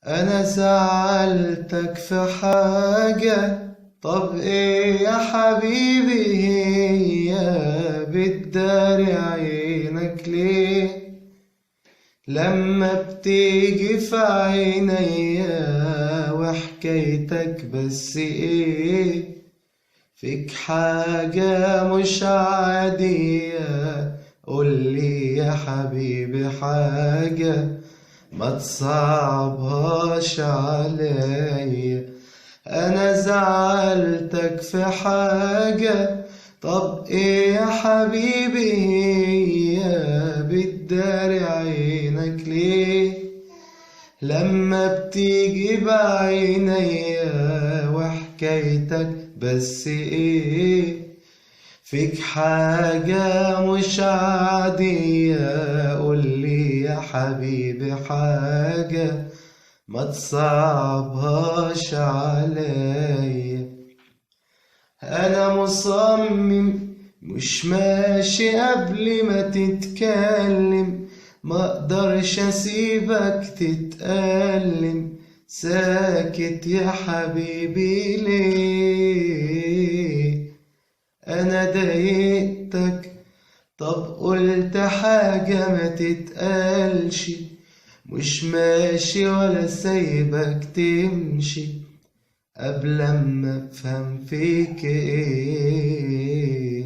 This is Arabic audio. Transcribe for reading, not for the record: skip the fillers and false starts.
انا زعلتك في حاجة؟ طب ايه يا حبيبي هي؟ بتداري عينك ليه لما بتيجي في عينيا؟ وحكايتك بس ايه؟ فيك حاجة مش عادية، قولي يا حبيبي حاجة ما تصعبهاش عليا. انا زعلتك في حاجة؟ طب ايه يا حبيبي هي؟ بتداري عينك ليه لما بتيجي بعينيا؟ وحكايتك بس ايه؟ فيك حاجة مش عادية، قولي يا حبيبي حاجة ما تصعبهاش عليا. انا مصمم مش ماشي قبل ما تتكلم، ما اقدرش اسيبك تتألم. ساكت يا حبيبي ليه؟ انا ضايقتك؟ طب قلت حاجة ما تتقالش، مش ماشي ولا سايبك تمشي قبل ما افهم فيك ايه.